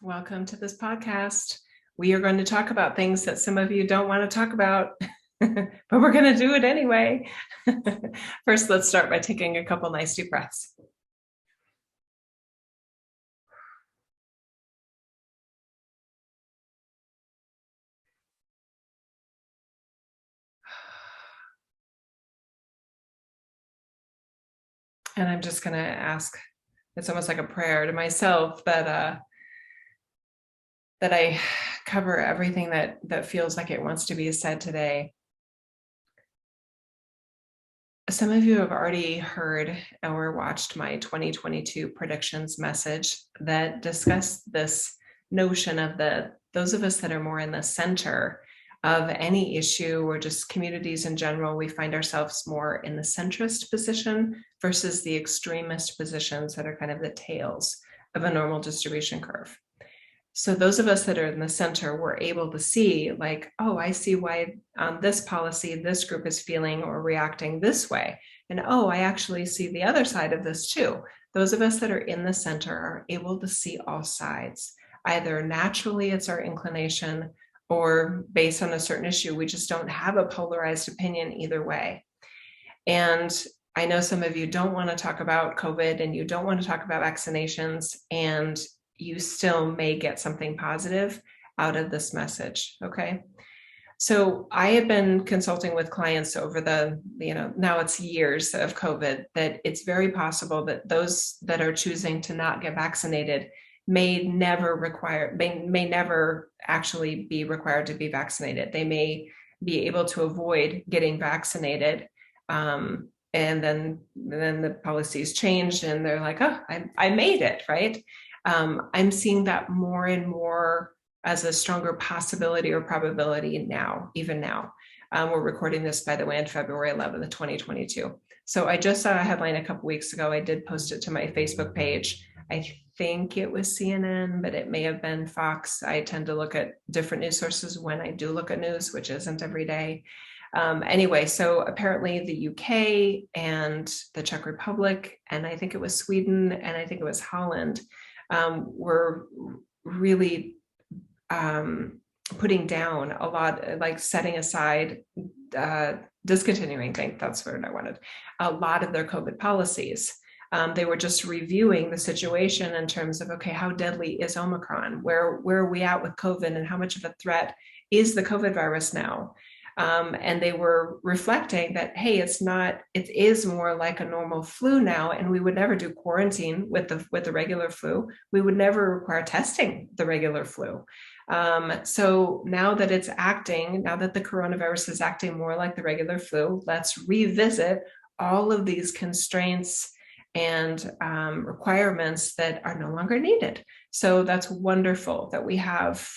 Welcome to this podcast. We are going to talk about things that some of you don't want to talk about, but we're going to do it anyway. First, let's start by taking a couple nice deep breaths. And I'm just going to ask, it's almost like a prayer to myself that I cover everything that feels like it wants to be said today. Some of you have already heard or watched my 2022 predictions message that discussed this notion of those of us that are more in the center of any issue or just communities in general. We find ourselves more in the centrist position versus the extremist positions that are kind of the tails of a normal distribution curve. So those of us that are in the center were able to see like, oh, I see why on this policy, this group is feeling or reacting this way. And oh, I actually see the other side of this too. Those of us that are in the center are able to see all sides. Either naturally it's our inclination or based on a certain issue, we just don't have a polarized opinion either way. And I know some of you don't want to talk about COVID and you don't want to talk about vaccinations, and you still may get something positive out of this message, okay? So I have been consulting with clients over now it's years of COVID, that it's very possible that those that are choosing to not get vaccinated may never actually be required to be vaccinated. They may be able to avoid getting vaccinated. And then the policies changed and they're like, oh, I made it, right? I'm seeing that more and more as a stronger possibility or probability now, even now. We're recording this, by the way, on February 11th, 2022. So I just saw a headline a couple weeks ago. I did post it to my Facebook page. I think it was CNN, but it may have been Fox. I tend to look at different news sources when I do look at news, which isn't every day. Anyway, so apparently the UK and the Czech Republic, and I think it was Sweden, and I think it was Holland, were really putting down a lot, like setting aside, discontinuing, that's the word I wanted, a lot of their COVID policies. They were just reviewing the situation in terms of, okay, how deadly is Omicron? Where are we at with COVID, and how much of a threat is the COVID virus now? And they were reflecting that, hey, it is more like a normal flu now, and we would never do quarantine with the regular flu. We would never require testing the regular flu. So now that the coronavirus is acting more like the regular flu, let's revisit all of these constraints and requirements that are no longer needed. So that's wonderful that we have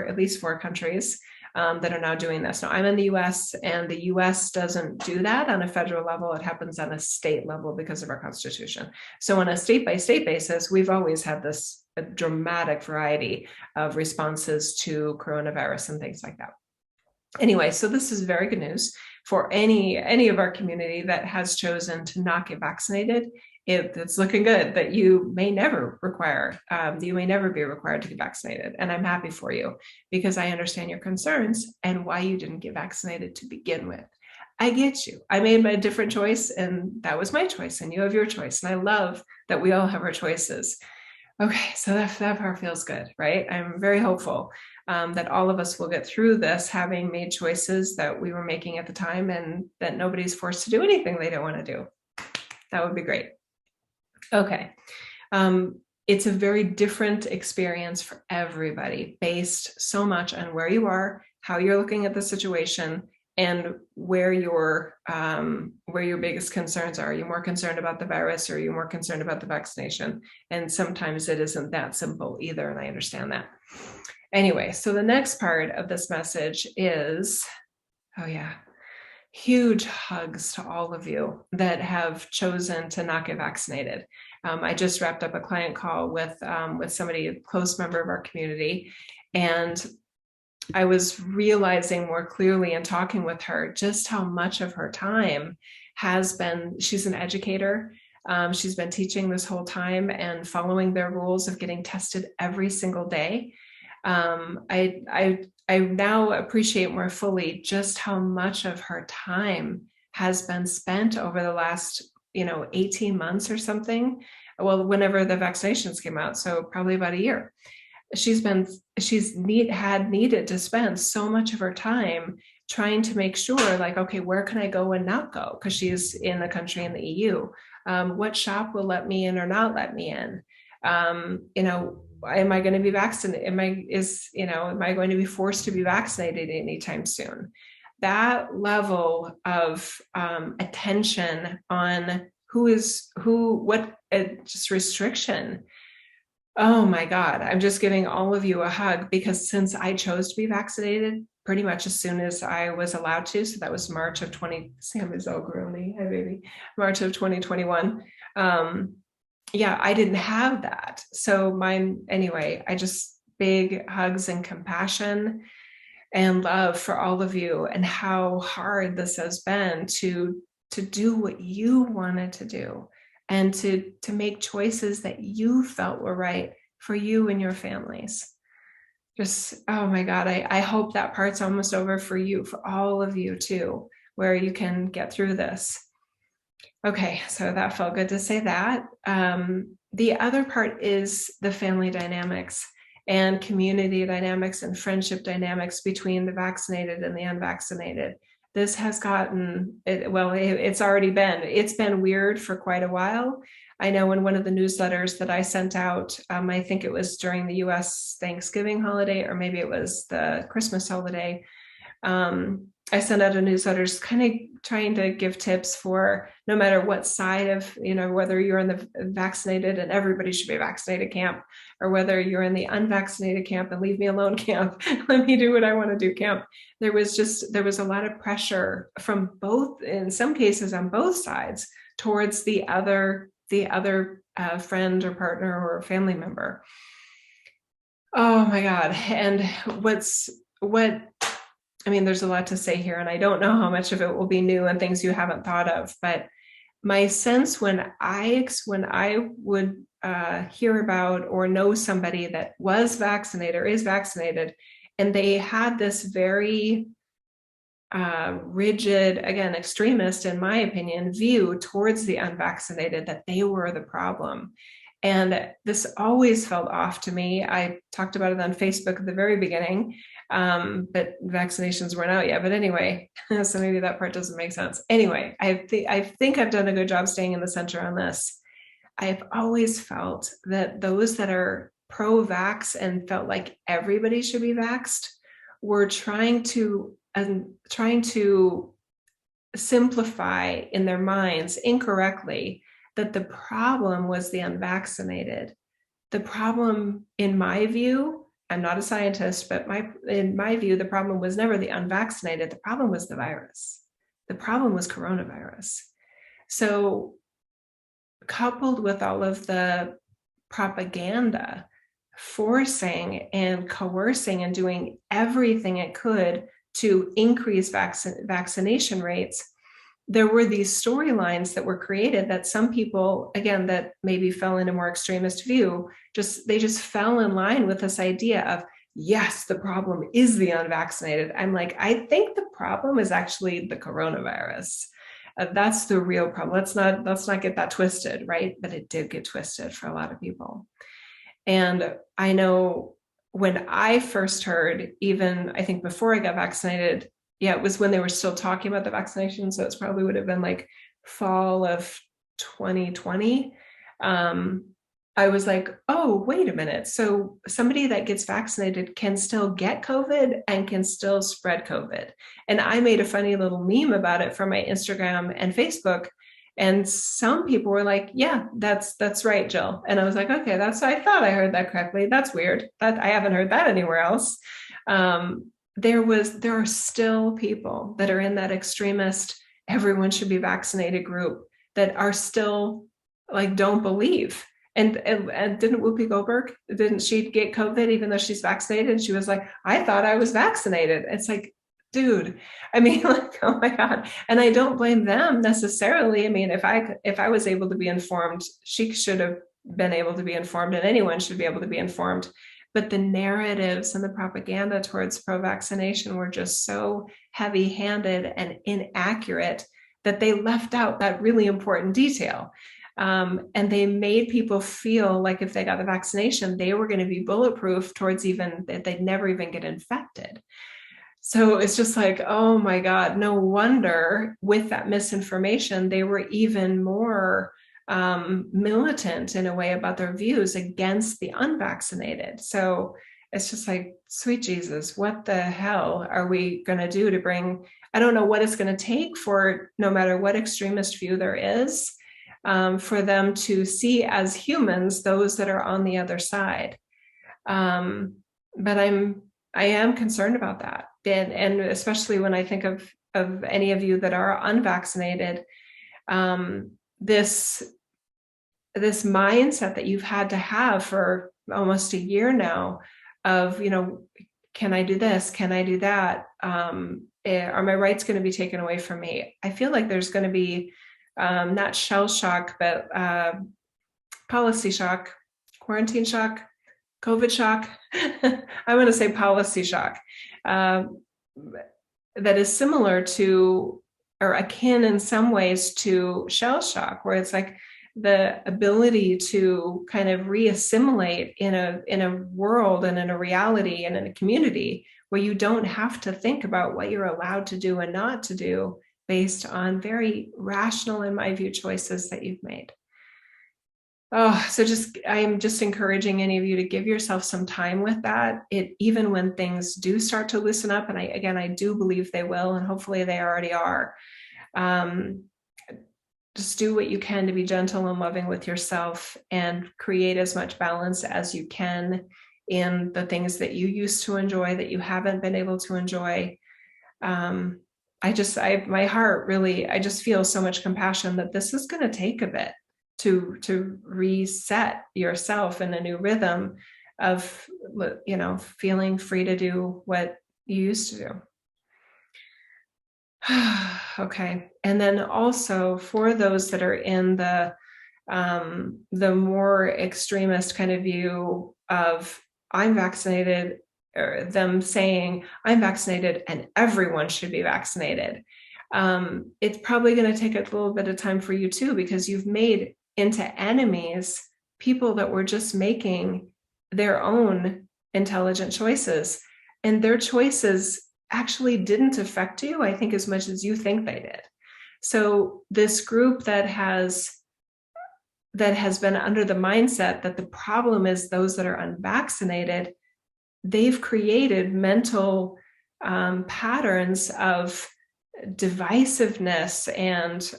at least 4 countries that are now doing this. Now, I'm in the US, and the US doesn't do that on a federal level. It happens on a state level because of our Constitution. So on a state-by-state basis, we've always had this dramatic variety of responses to coronavirus and things like that. Anyway, so this is very good news for any of our community that has chosen to not get vaccinated. It's looking good that you may never be required to get vaccinated. And I'm happy for you, because I understand your concerns and why you didn't get vaccinated to begin with. I get you. I made a different choice, and that was my choice, and you have your choice. And I love that we all have our choices. Okay, so that part feels good, right? I'm very hopeful that all of us will get through this having made choices that we were making at the time, and that nobody's forced to do anything they don't want to do. That would be great. Okay. It's a very different experience for everybody, based so much on where you are, how you're looking at the situation, and where your biggest concerns are. Are you more concerned about the virus, or are you more concerned about the vaccination? And sometimes it isn't that simple either, and I understand that. Anyway, so the next part of this message is, huge hugs to all of you that have chosen to not get vaccinated. I just wrapped up a client call with somebody, a close member of our community, and I was realizing more clearly in talking with her just how much of her time has been, she's an educator, She's been teaching this whole time and following their rules of getting tested every single day. I now appreciate more fully just how much of her time has been spent over the last 18 months or something. Well, whenever the vaccinations came out, so probably about a year. She's needed to spend so much of her time trying to make sure, like, okay, where can I go and not go? Because she's in the country in the EU. What shop will let me in or not let me in? Am I going to be vaccinated? Am I going to be forced to be vaccinated anytime soon? That level of attention on just restriction. Oh my God, I'm just giving all of you a hug, because since I chose to be vaccinated pretty much as soon as I was allowed to, so that was March of Sam is all grony, hi baby, March of 2021. I didn't have that. So anyway, I just big hugs and compassion and love for all of you, and how hard this has been to do what you wanted to do, and to make choices that you felt were right for you and your families. Just, oh my God, I hope that part's almost over for you, for all of you too, where you can get through this. Okay, so that felt good to say that. The other part is the family dynamics and community dynamics and friendship dynamics between the vaccinated and the unvaccinated. This has it's been weird for quite a while. I know in one of the newsletters that I sent out, I think it was during the US Thanksgiving holiday, or maybe it was the Christmas holiday, I sent out a newsletter just kind of trying to give tips for no matter what side of, whether you're in the vaccinated and everybody should be vaccinated camp, or whether you're in the unvaccinated camp and leave me alone camp, let me do what I want to do camp. There was a lot of pressure from both, in some cases on both sides, towards the other friend or partner or family member. Oh my God. And there's a lot to say here, and I don't know how much of it will be new and things you haven't thought of, but my sense when I would hear about or know somebody that was vaccinated or is vaccinated, and they had this very rigid, again, extremist, in my opinion, view towards the unvaccinated, that they were the problem. And this always felt off to me. I talked about it on Facebook at the very beginning, but vaccinations weren't out yet. But anyway, so maybe that part doesn't make sense. Anyway, I think I've done a good job staying in the center on this. I've always felt that those that are pro-vax and felt like everybody should be vaxxed were trying to simplify in their minds incorrectly that the problem was the unvaccinated. The problem, in my view, I'm not a scientist, but in my view, the problem was never the unvaccinated. The problem was the virus. The problem was coronavirus. So coupled with all of the propaganda forcing and coercing and doing everything it could to increase vaccination rates, there were these storylines that were created that some people, again, that maybe fell in a more extremist view, they just fell in line with this idea of, yes, the problem is the unvaccinated. I'm like, I think the problem is actually the coronavirus. That's the real problem. Let's not get that twisted, right? But it did get twisted for a lot of people. And I know when I first heard, even I think before I got vaccinated, it was when they were still talking about the vaccination. So it's probably would have been like fall of 2020. I was like, oh, wait a minute. So somebody that gets vaccinated can still get COVID and can still spread COVID. And I made a funny little meme about it for my Instagram and Facebook. And some people were like, yeah, that's right, Jill. And I was like, okay, I thought I heard that correctly. That's weird. I haven't heard that anywhere else. There are still people that are in that extremist, everyone should be vaccinated group that are still like, don't believe. And didn't Whoopi Goldberg, didn't she get COVID even though she's vaccinated? And she was like, I thought I was vaccinated. It's like, dude, I mean, like, oh my God. And I don't blame them necessarily. I mean, if I was able to be informed, she should have been able to be informed, and anyone should be able to be informed. But the narratives and the propaganda towards pro-vaccination were just so heavy-handed and inaccurate that they left out that really important detail. And they made people feel like if they got the vaccination, they were going to be bulletproof towards even that they'd never even get infected. So it's just like, oh my God, no wonder with that misinformation, they were even more militant in a way about their views against the unvaccinated. So it's just like, sweet Jesus, what the hell are we going to do to bring? I don't know what it's going to take for, no matter what extremist view there is, for them to see as humans those that are on the other side. But I am concerned about that, and especially when I think of any of you that are unvaccinated, this mindset that you've had to have for almost a year now of, can I do this? Can I do that? Are my rights going to be taken away from me? I feel like there's going to be not shell shock, but policy shock, quarantine shock, COVID shock. I want to say policy shock, that is similar to, or akin in some ways to shell shock, where it's like the ability to kind of reassimilate in a world and in a reality and in a community where you don't have to think about what you're allowed to do and not to do based on very rational, in my view, choices that you've made. Oh, so I'm just encouraging any of you to give yourself some time with that. Even when things do start to loosen up, and I do believe they will, and hopefully they already are. Just do what you can to be gentle and loving with yourself and create as much balance as you can in the things that you used to enjoy that you haven't been able to enjoy. My heart really, I just feel so much compassion that this is going to take a bit to reset yourself in a new rhythm of, feeling free to do what you used to do. Okay. And then also for those that are in the more extremist kind of view of I'm vaccinated, or them saying I'm vaccinated and everyone should be vaccinated. It's probably going to take a little bit of time for you too, because you've made into enemies people that were just making their own intelligent choices, and their choices actually didn't affect you, I think, as much as you think they did. So this group that has been under the mindset that the problem is those that are unvaccinated, they've created mental patterns of divisiveness and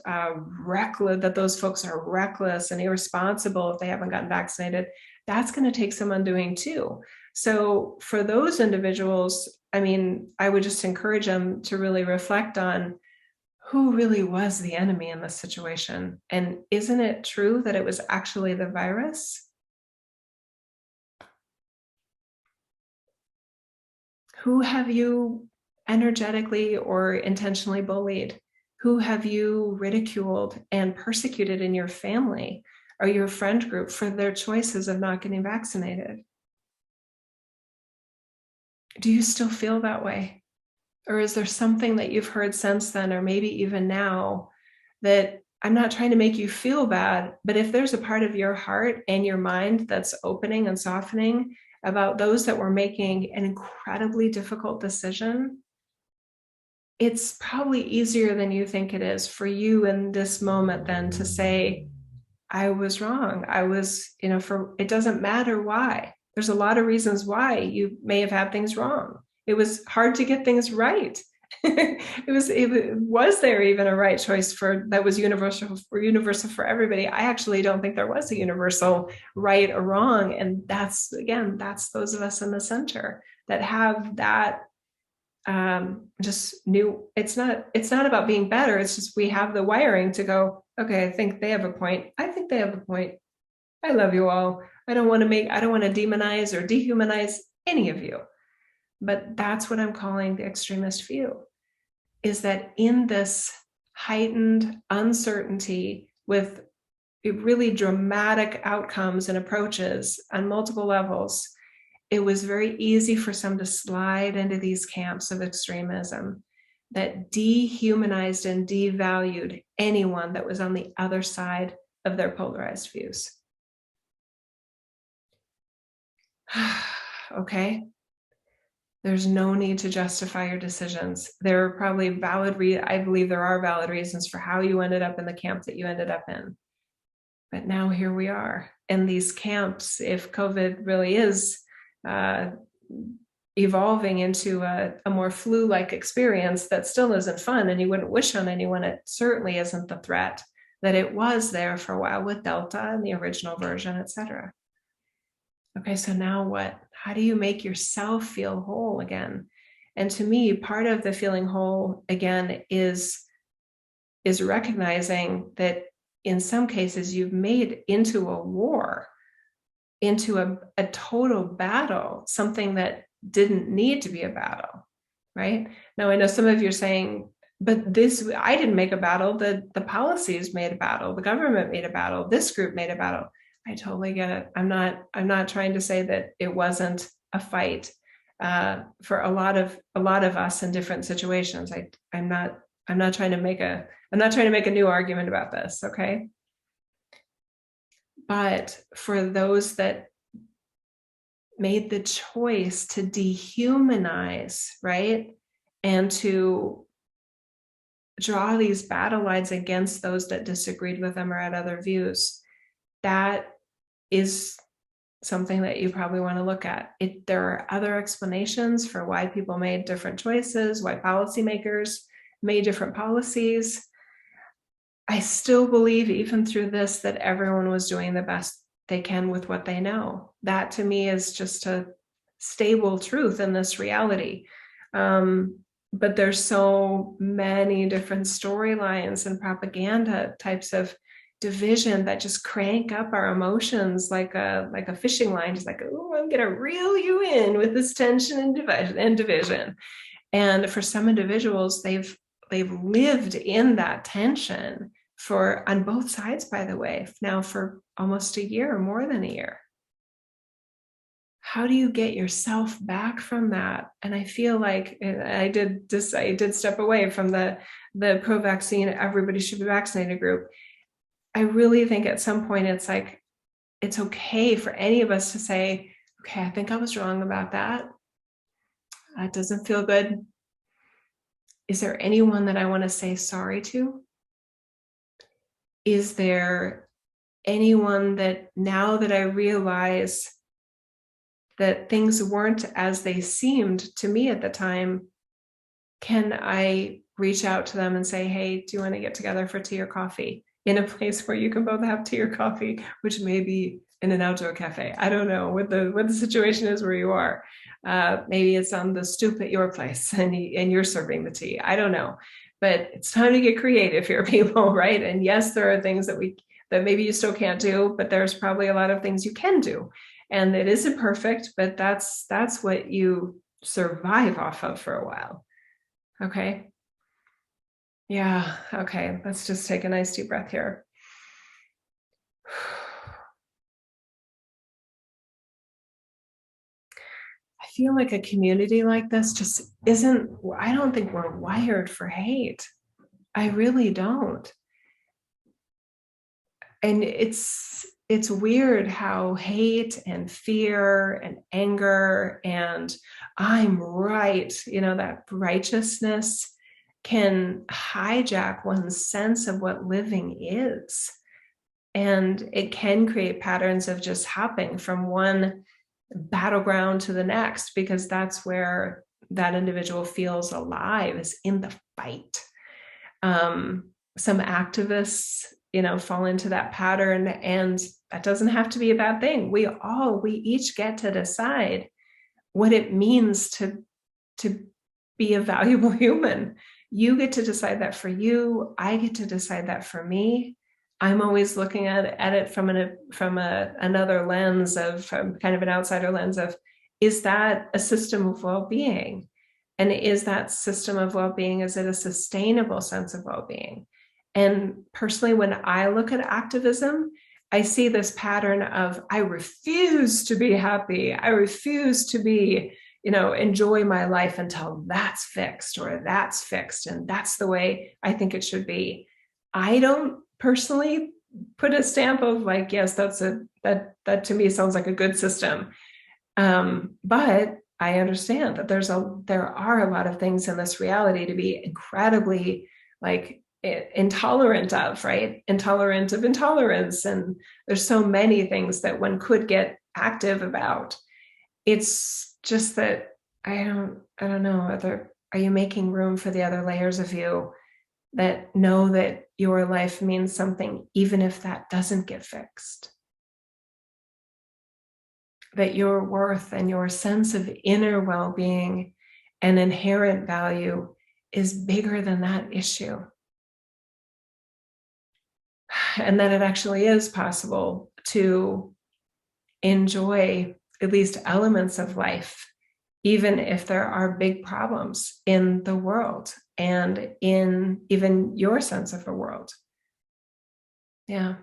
reckless, that those folks are reckless and irresponsible if they haven't gotten vaccinated. That's going to take some undoing too. So for those individuals, I would just encourage them to really reflect on who really was the enemy in this situation. And isn't it true that it was actually the virus? Who have you energetically or intentionally bullied? Who have you ridiculed and persecuted in your family or your friend group for their choices of not getting vaccinated? Do you still feel that way? Or is there something that you've heard since then, or maybe even now, that I'm not trying to make you feel bad, but if there's a part of your heart and your mind that's opening and softening about those that were making an incredibly difficult decision, it's probably easier than you think it is for you in this moment then to say, I was wrong. I was, it doesn't matter why. There's a lot of reasons why you may have had things wrong. It was hard to get things right. Was there even a right choice that was universal for everybody? I actually don't think there was a universal right or wrong. And that's those of us in the center that have that just new. It's not about being better. It's just, we have the wiring to go, okay, I think they have a point. I think they have a point. I love you all. I don't want to demonize or dehumanize any of you. But that's what I'm calling the extremist view, is that in this heightened uncertainty with really dramatic outcomes and approaches on multiple levels, it was very easy for some to slide into these camps of extremism that dehumanized and devalued anyone that was on the other side of their polarized views. Okay. There's no need to justify your decisions. There are probably I believe there are valid reasons for how you ended up in the camp that you ended up in. But now here we are in these camps. If COVID really is evolving into a more flu-like experience that still isn't fun and you wouldn't wish on anyone, it certainly isn't the threat that it was there for a while with Delta and the original version, et cetera. Okay, so now what? How do you make yourself feel whole again? And to me, part of the feeling whole again is recognizing that in some cases you've made into a war, into a total battle, something that didn't need to be a battle, right? Now, I know some of you are saying, but I didn't make a battle, the policies made a battle, the government made a battle, this group made a battle. I totally get it. I'm not trying to say that it wasn't a fight for a lot of us in different situations. I'm not trying to make a new argument about this, okay? But for those that made the choice to dehumanize, right, and to draw these battle lines against those that disagreed with them or had other views, that is something that you probably want to look at. There are other explanations for why people made different choices, why policymakers made different policies. I still believe, even through this, that everyone was doing the best they can with what they know. That to me is just a stable truth in this reality. But there's so many different storylines and propaganda types of division that just crank up our emotions like a fishing line. Just like, oh, I'm gonna reel you in with this tension and division. And for some individuals, they've lived in that tension on both sides, by the way, now for almost a year, more than a year. How do you get yourself back from that? And I feel like I did step away from the pro-vaccine, everybody should be vaccinated group. I really think at some point it's like, it's okay for any of us to say, okay, I think I was wrong about that. That doesn't feel good. Is there anyone that I want to say sorry to? Is there anyone that, now that I realize that things weren't as they seemed to me at the time, can I reach out to them and say, hey, do you want to get together for tea or coffee in a place where you can both have tea or coffee, which may be in an outdoor cafe? I don't know what the situation is where you are. Maybe it's on the stoop at your place and you're serving the tea. I don't know, but it's time to get creative here, people, right? And yes, there are things that maybe you still can't do, but there's probably a lot of things you can do. And it isn't perfect, but that's what you survive off of for a while. Okay. Yeah. Okay. Let's just take a nice deep breath here. I feel like a community like this just I don't think we're wired for hate. I really don't. And it's weird how hate and fear and anger and I'm right, that righteousness can hijack one's sense of what living is. And it can create patterns of just hopping from one battleground to the next, because that's where that individual feels alive, is in the fight. Some activists, fall into that pattern, and that doesn't have to be a bad thing. We each get to decide what it means to be a valuable human. You get to decide that for you. I get to decide that for me. I'm always looking at it from another lens, from kind of an outsider lens of, is that a system of well-being? And is that system of well-being, is it a sustainable sense of well-being? And personally, when I look at activism, I see this pattern of, I refuse to be happy. I refuse to be, enjoy my life until that's fixed or that's fixed. And that's the way I think it should be. I don't personally put a stamp of like, yes, that to me sounds like a good system. But I understand that there are a lot of things in this reality to be incredibly like intolerant of, right? Intolerant of intolerance. And there's so many things that one could get active about. It's just that I don't know, are you making room for the other layers of you that know that your life means something, even if that doesn't get fixed? That your worth and your sense of inner well-being and inherent value is bigger than that issue. And that it actually is possible to enjoy at least elements of life, even if there are big problems in the world and in even your sense of the world. Yeah.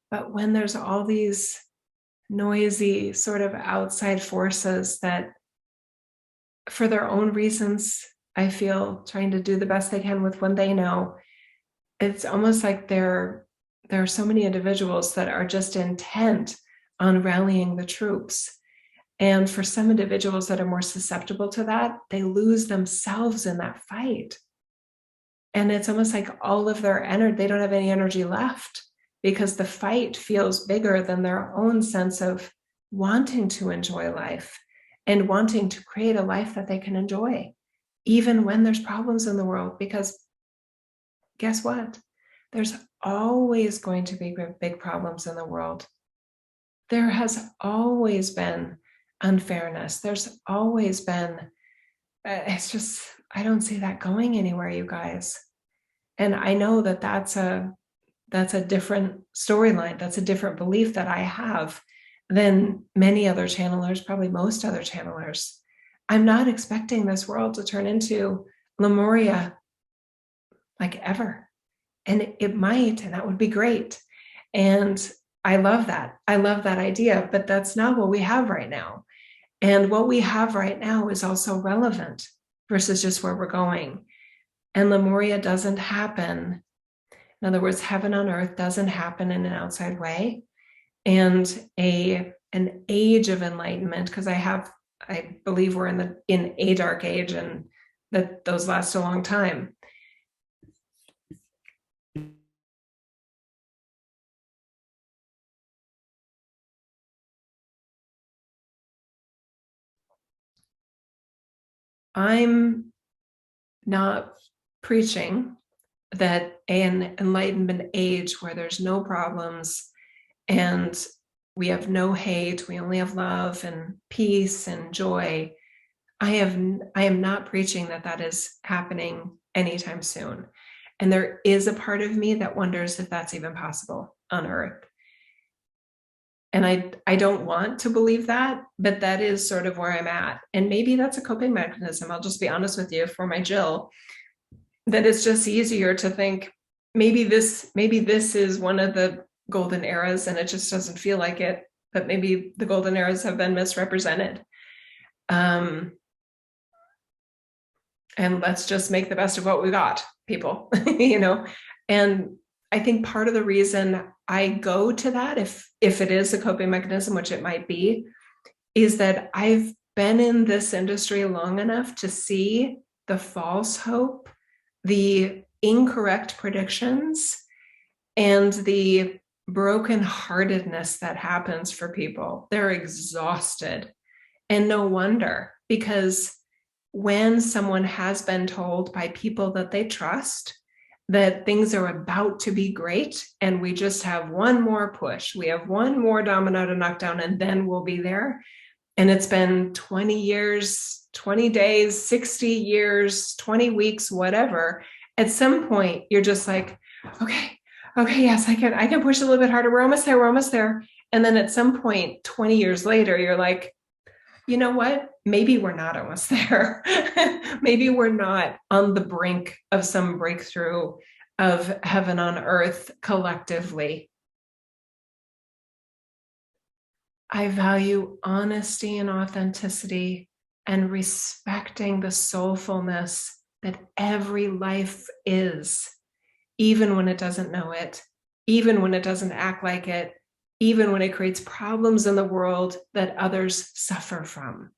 But when there's all these noisy sort of outside forces that, for their own reasons, I feel trying to do the best they can with what they know, it's almost like there are so many individuals that are just intent on rallying the troops. And for some individuals that are more susceptible to that, they lose themselves in that fight. And it's almost like all of their energy, they don't have any energy left because the fight feels bigger than their own sense of wanting to enjoy life and wanting to create a life that they can enjoy, even when there's problems in the world. Because guess what? There's always going to be big problems in the world. There has always been unfairness. There's always been, it's just, I don't see that going anywhere, you guys. And I know that that's a different storyline. That's a different belief that I have than many other channelers, probably most other channelers. I'm not expecting this world to turn into Lemuria like ever. And it might, and that would be great. And I love that. I love that idea, but that's not what we have right now. And what we have right now is also relevant versus just where we're going. And Lemuria doesn't happen. In other words, heaven on earth doesn't happen in an outside way. And an age of enlightenment, because I believe we're in a dark age, and that those last a long time. I'm not preaching that an enlightenment age where there's no problems and we have no hate, we only have love and peace and joy. I am not preaching that is happening anytime soon. And there is a part of me that wonders if that's even possible on earth. And I don't want to believe that, but that is sort of where I'm at. And maybe that's a coping mechanism. I'll just be honest with you, for my Jill, that it's just easier to think maybe this is one of the golden eras and it just doesn't feel like it, but maybe the golden eras have been misrepresented. And let's just make the best of what we got, people, And I think part of the reason I go to that, if it is a coping mechanism, which it might be, is that I've been in this industry long enough to see the false hope, the incorrect predictions, and the brokenheartedness that happens for people. They're exhausted. And no wonder, because when someone has been told by people that they trust that things are about to be great and we just have one more push, we have one more domino to knock down and then we'll be there. And it's been 20 years, 20 days, 60 years, 20 weeks, whatever. At some point, you're just like, okay, yes, I can push a little bit harder. We're almost there. And then at some point, 20 years later, you're like, you know what? Maybe we're not almost there. Maybe we're not on the brink of some breakthrough of heaven on earth collectively. I value honesty and authenticity and respecting the soulfulness that every life is, even when it doesn't know it, even when it doesn't act like it, even when it creates problems in the world that others suffer from.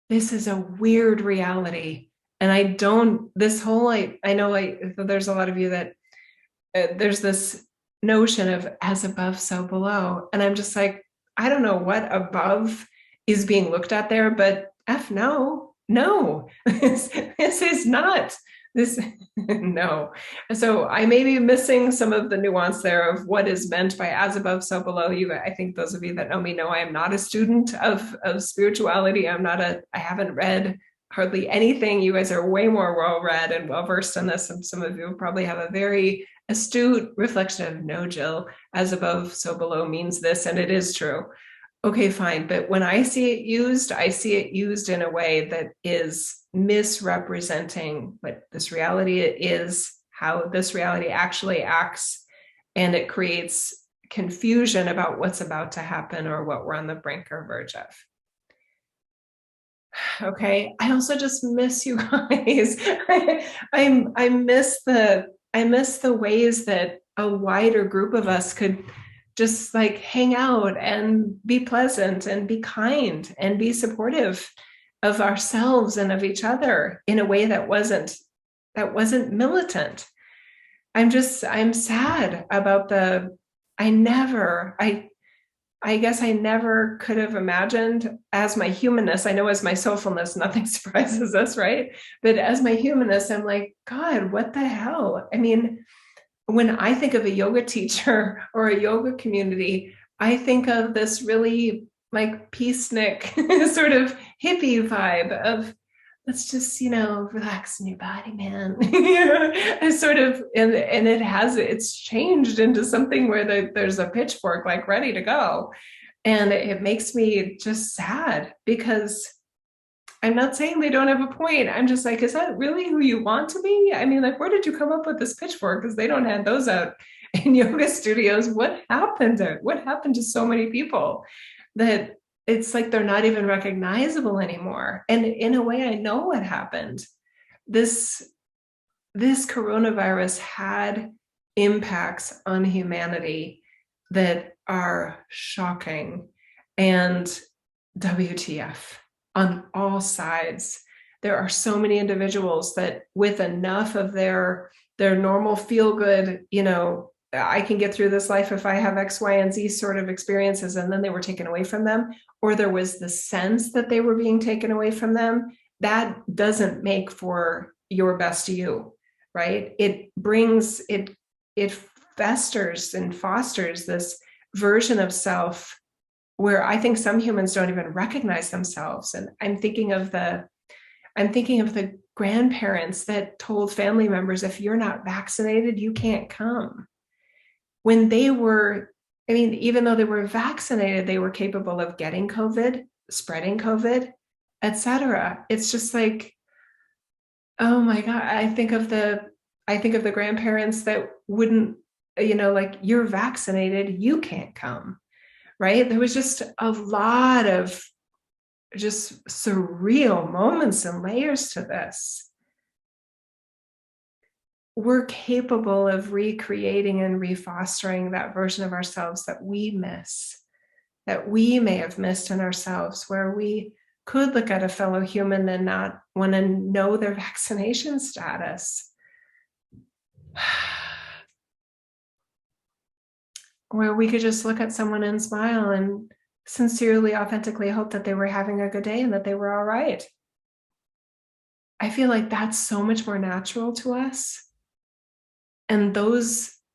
This is a weird reality. And I don't, this whole, I know there's a lot of you that there's this notion of as above, so below. And I'm just like, I don't know what above is being looked at there, but no, this is not this, no. So I may be missing some of the nuance there of what is meant by as above, so below. You, I think those of you that know me know I am not a student of spirituality. I haven't read hardly anything. You guys are way more well read and well versed in this, and some of you probably have a very astute reflection of, no, Jill, as above, so below means this, and it is true. Okay, fine. But when I see it used in a way that is misrepresenting what this reality is, how this reality actually acts, and it creates confusion about what's about to happen or what we're on the brink or verge of. Okay, I also just miss you guys. I miss the ways that a wider group of us could just like hang out and be pleasant and be kind and be supportive of ourselves and of each other in a way that wasn't militant. I'm sad about I guess I never could have imagined, as my humanness, I know as my soulfulness, nothing surprises us, right? But as my humanness, I'm like, God, what the hell? I mean, when I think of a yoga teacher or a yoga community, I think of this really like peacenik sort of hippie vibe of, let's just, relax in your body, man. It's sort of, and it's changed into something where there's a pitchfork like ready to go. And it makes me just sad, because I'm not saying they don't have a point. I'm just like, is that really who you want to be? I mean, like, where did you come up with this pitchfork? Because they don't hand those out in yoga studios. What happened to so many people that it's like they're not even recognizable anymore? And in a way, I know what happened. This coronavirus had impacts on humanity that are shocking, and WTF on all sides. There are so many individuals that with enough of their normal feel good, I can get through this life if I have X, Y, and Z sort of experiences, and then they were taken away from them, or there was the sense that they were being taken away from them. That doesn't make for your best you, right? It festers and fosters this version of self where I think some humans don't even recognize themselves. And I'm thinking of the grandparents that told family members, if you're not vaccinated, you can't come. When they were, even though they were vaccinated, they were capable of getting COVID, spreading COVID, etc. It's just like, oh my God, I think of the grandparents that wouldn't, like, you're vaccinated, you can't come. Right? There was just a lot of just surreal moments and layers to this. We're capable of recreating and refostering that version of ourselves that we miss, that we may have missed in ourselves, where we could look at a fellow human and not want to know their vaccination status. Where we could just look at someone and smile and sincerely, authentically hope that they were having a good day and that they were all right. I feel like that's so much more natural to us. And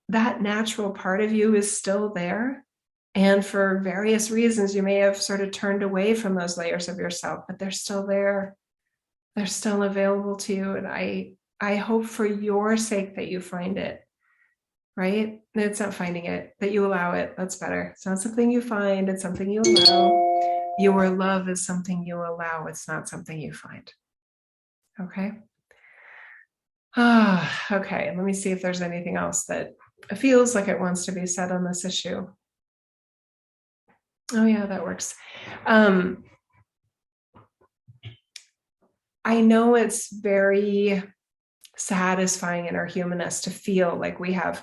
that natural part of you is still there. And for various reasons, you may have sort of turned away from those layers of yourself, but they're still there. They're still available to you. And I hope for your sake that you find it. right? It's not finding it, that you allow it. That's better. It's not something you find, it's something you allow. Your love is something you allow, it's not something you find. Okay. Okay. Let me see if there's anything else that feels like it wants to be said on this issue. Oh, yeah, that works. I know it's very satisfying in our humanness to feel like we have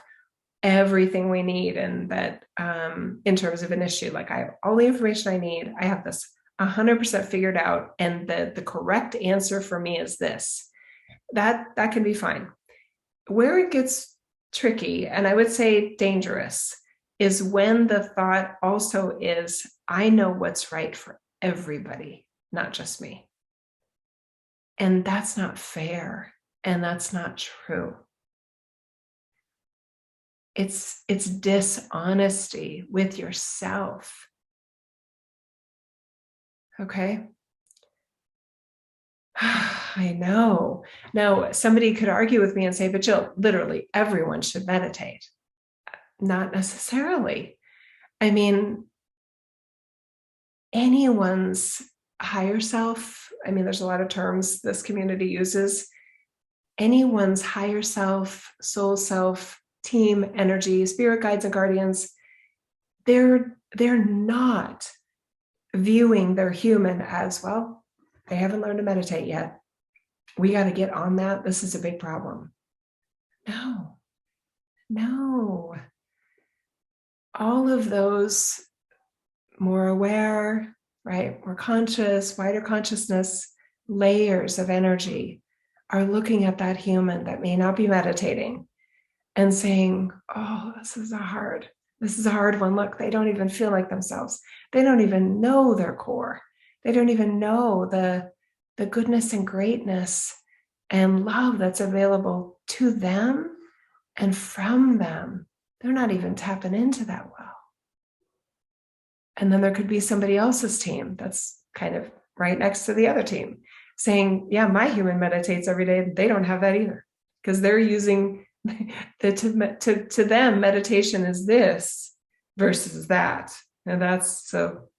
everything we need, and that in terms of an issue, like I have all the information I need, I have this 100% figured out, and the correct answer for me is this. That can be fine. Where it gets tricky, and I would say dangerous, is when the thought also is, I know what's right for everybody, not just me. And that's not fair, and that's not true. It's dishonesty with yourself. Okay. I know. Now, somebody could argue with me and say, but Jill, literally everyone should meditate. Not necessarily. I mean, anyone's higher self, I mean, there's a lot of terms this community uses. Anyone's higher self, soul self, team, energy, spirit guides and guardians, they're not viewing their human as, well, they haven't learned to meditate yet, we got to get on that, this is a big problem. No. All of those more aware, right, more conscious, wider consciousness layers of energy are looking at that human that may not be meditating and saying, oh, this is a hard one. Look, they don't even feel like themselves. They don't even know their core. They don't even know the goodness and greatness and love that's available to them and from them. They're not even tapping into that well. And then there could be somebody else's team that's kind of right next to the other team saying, yeah, my human meditates every day. They don't have that either, because they're using to them, meditation is this versus that. And that's so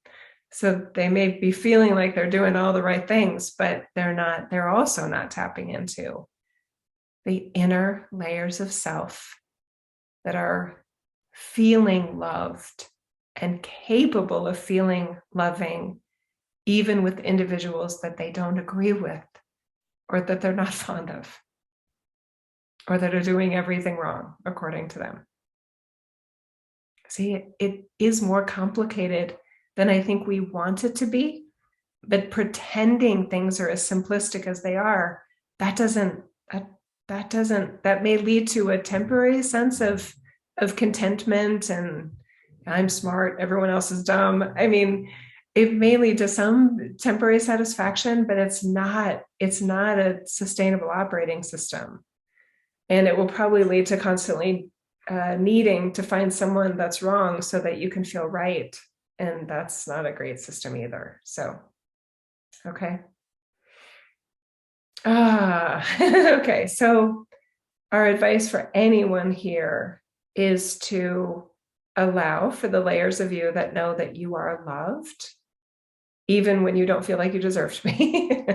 they may be feeling like they're doing all the right things, but they're also not tapping into the inner layers of self that are feeling loved and capable of feeling loving, even with individuals that they don't agree with, or that they're not fond of, or that are doing everything wrong according to them. See, it is more complicated than I think we want it to be, but pretending things are as simplistic as they are, that may lead to a temporary sense of contentment and I'm smart, everyone else is dumb. I mean, it may lead to some temporary satisfaction, but it's not a sustainable operating system. And it will probably lead to constantly needing to find someone that's wrong so that you can feel right. And that's not a great system either. So, okay. Okay. So our advice for anyone here is to allow for the layers of you that know that you are loved, even when you don't feel like you deserve to be.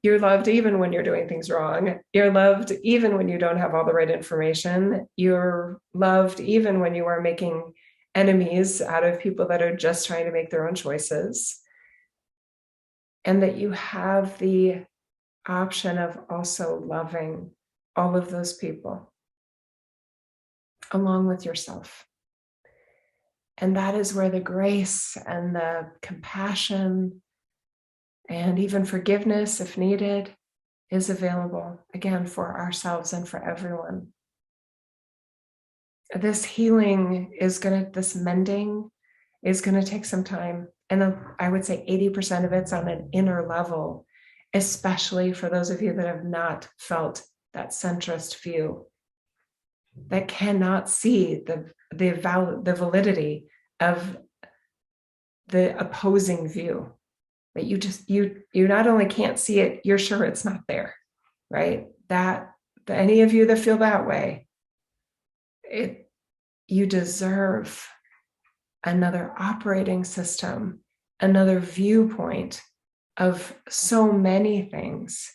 You're loved even when you're doing things wrong. You're loved even when you don't have all the right information. You're loved even when you are making enemies out of people that are just trying to make their own choices. And that you have the option of also loving all of those people along with yourself. And that is where the grace and the compassion and even forgiveness, if needed, is available, again, for ourselves and for everyone. This healing this mending is going to take some time. And I would say 80% of it's on an inner level, especially for those of you that have not felt that centrist view, that cannot see the validity of the opposing view. That you not only can't see it, you're sure it's not there, right? That any of you that feel that way, You deserve another operating system, another viewpoint of so many things,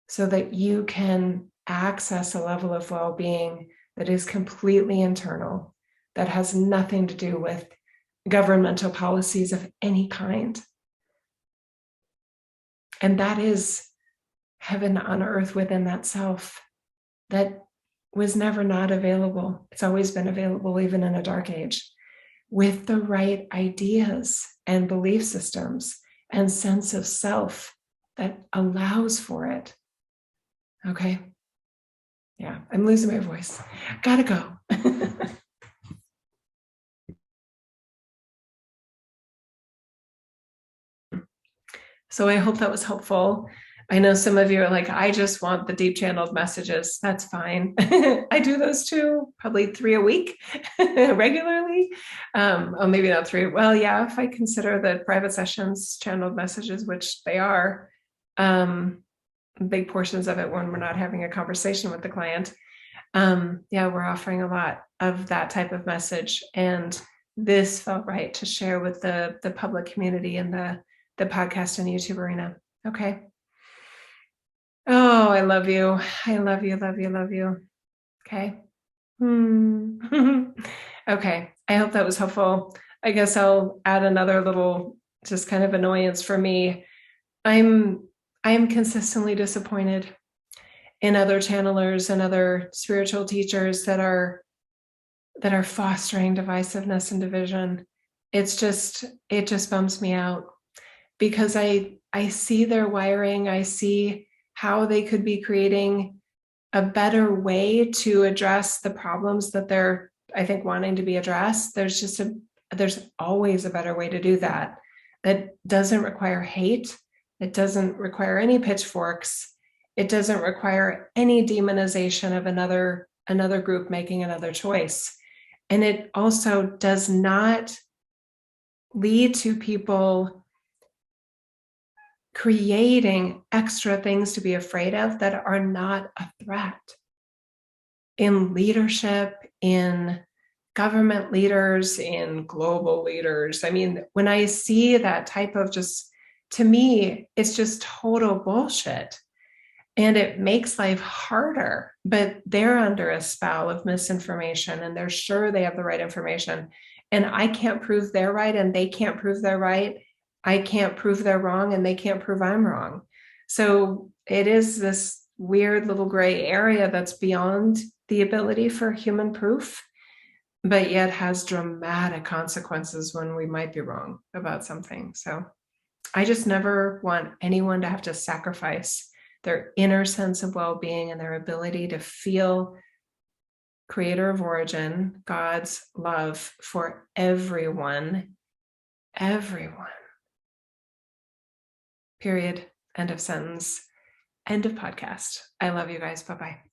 so that you can access a level of well-being that is completely internal, that has nothing to do with governmental policies of any kind. And that is heaven on earth within that self that was never not available. It's always been available, even in a dark age, with the right ideas and belief systems and sense of self that allows for it. Okay. Yeah, I'm losing my voice. Gotta go. So I hope that was helpful. I know some of you are like, I just want the deep channeled messages. That's fine. I do those too, probably 3 a week regularly. Oh, maybe not 3. Well, yeah, if I consider the private sessions channeled messages, which they are, big portions of it when we're not having a conversation with the client. Yeah, we're offering a lot of that type of message. And this felt right to share with the public community and the podcast and YouTube arena. Okay. Oh, I love you. I love you, love you, love you. Okay. Okay. I hope that was helpful. I guess I'll add another little just kind of annoyance for me. I am consistently disappointed in other channelers and other spiritual teachers that are fostering divisiveness and division. It just bums me out, because I see their wiring. I see how they could be creating a better way to address the problems that they're, I think, wanting to be addressed. There's always a better way to do that doesn't require hate. It doesn't require any pitchforks. It doesn't require any demonization of another group making another choice. And it also does not lead to people creating extra things to be afraid of that are not a threat. In leadership, in government leaders, in global leaders. I mean, when I see that type of to me, it's just total bullshit. And it makes life harder, but they're under a spell of misinformation and they're sure they have the right information. And I can't prove they're right and they can't prove they're right. I can't prove they're wrong and they can't prove I'm wrong. So it is this weird little gray area that's beyond the ability for human proof, but yet has dramatic consequences when we might be wrong about something. So I just never want anyone to have to sacrifice their inner sense of well-being and their ability to feel creator of origin, God's love for everyone. Period. End of sentence. End of podcast. I love you guys. Bye-bye.